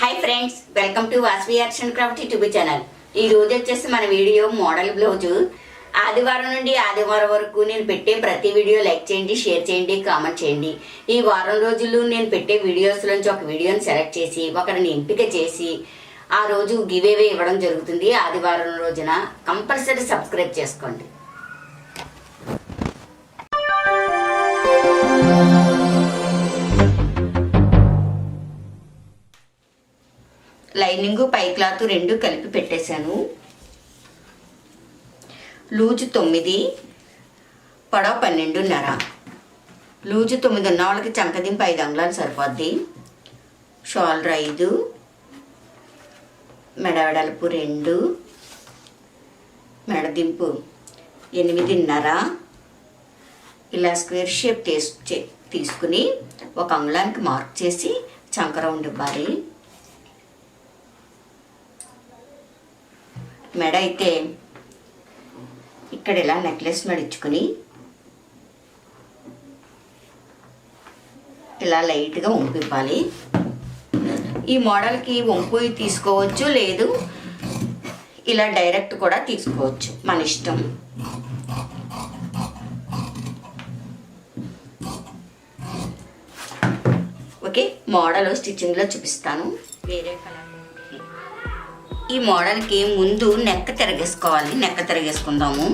Hi friends, welcome to Vasavi-Arts&Crafts YouTube channel. ఈ రోజు వచ్చేసి మన వీడియో మోడల్ బ్లౌజు. ఆదివారం నుండి ఆదివారం వరకు నేను పెట్టే ప్రతి వీడియో లైక్ చేయండి, షేర్ చేయండి, కామెంట్ చేయండి. ఈ వారం రోజుల్లో నేను పెట్టే వీడియోస్లోంచి ఒక వీడియోని సెలెక్ట్ చేసి ఒకరిని ఎంపిక చేసి ఆ రోజు గివ్ అవే ఇవ్వడం జరుగుతుంది. ఆదివారం రోజున కంపల్సరీ సబ్స్క్రైబ్ చేసుకోండి. లైనింగ్ పై క్లాత్ రెండు కలిపి పెట్టేశాను. లూజు 9, పొడవు 12.5. లూజు 9 ఉన్న వాళ్ళకి చంకదింపు 5 అంగుళాలు సరిపోద్ది. షోల్డర్ 5, మెడ వెడల్పు 2, మెడదింపు 8.5. ఇలా స్క్వేర్ షేప్ తీసుకుని 1 అంగుళానికి మార్క్ చేసి చంక రౌండ్ ఇవ్వాలి. మెడ అయితే ఇక్కడ ఇలా నెక్లెస్ మడిచుకుని ఇలా లైట్గా వంపివ్వాలి. ఈ మోడల్కి వంపు తీసుకోవచ్చు, లేదు ఇలా డైరెక్ట్ కూడా తీసుకోవచ్చు, మన ఇష్టం. ఓకే, మోడల్ స్టిచ్చింగ్లో చూపిస్తాను. వేరే కలర్ ఈ మోడల్కి ముందు నెక్ తిరగేసుకోవాలి. నెక్ తిరగేసుకుందాము.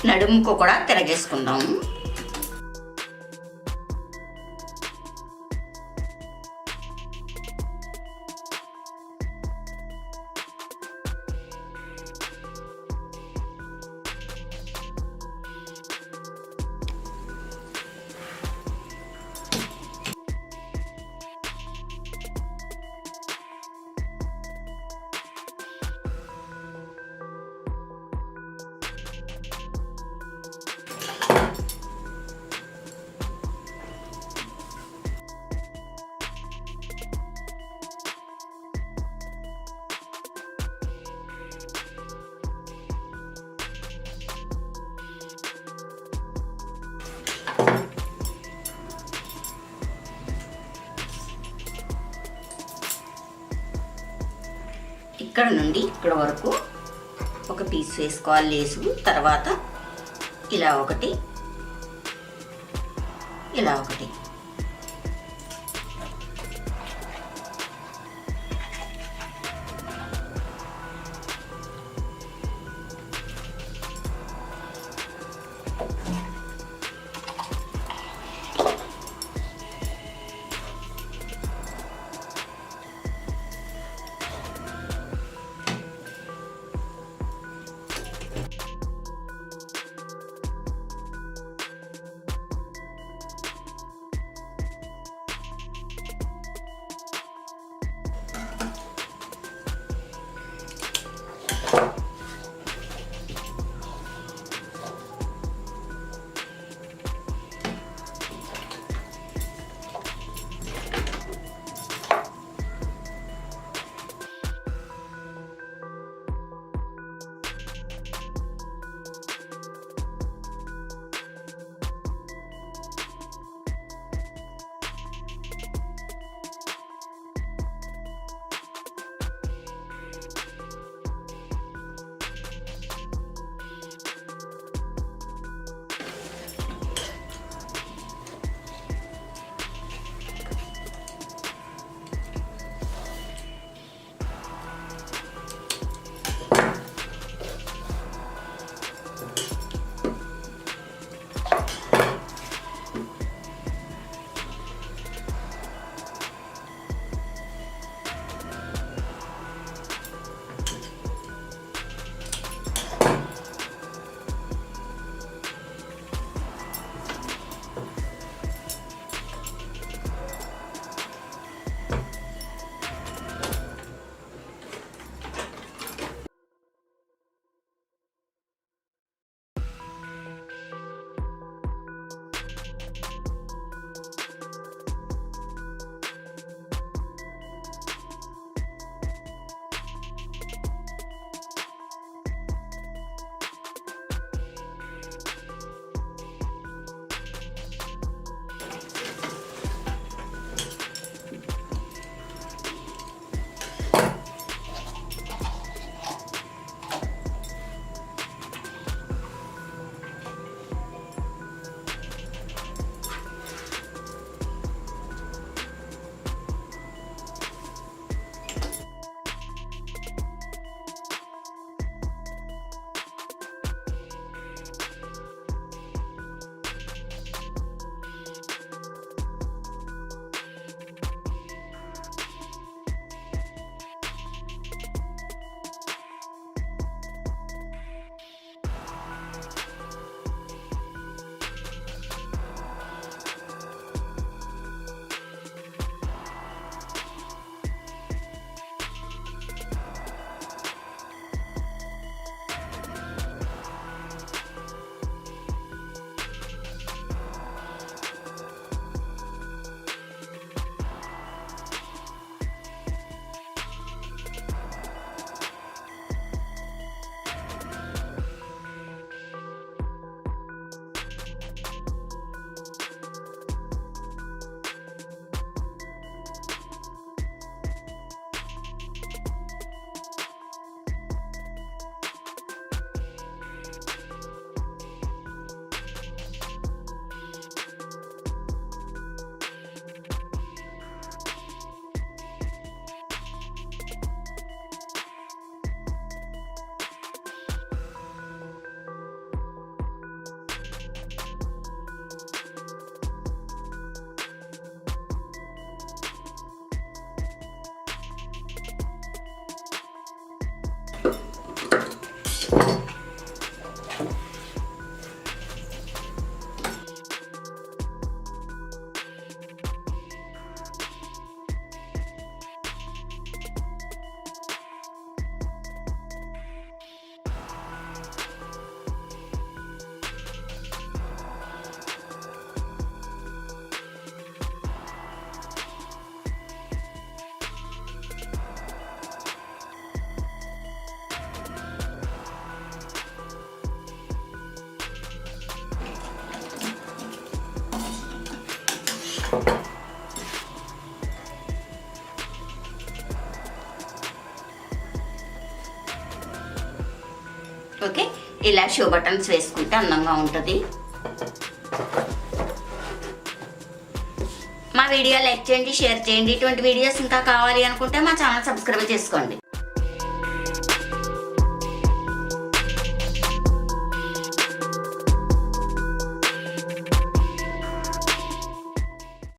నడుముకు కూడా తిరగేసుకుందాము. ఇక్కడ నుండి ఇక్కడ వరకు ఒక పీస్ వేసుకోవాలి లేసు. తర్వాత ఇలా ఒకటి, ఇలా ఒకటి. ఓకే, ఇలా షో బటన్స్ వేసుకుంటే అందంగా ఉంటుంది. మా వీడియో లైక్ చేయండి, షేర్ చేయండి. ఇటువంటి వీడియోస్ ఇంకా కావాలి అనుకుంటే మా ఛానల్ సబ్స్క్రైబ్ చేసుకోండి.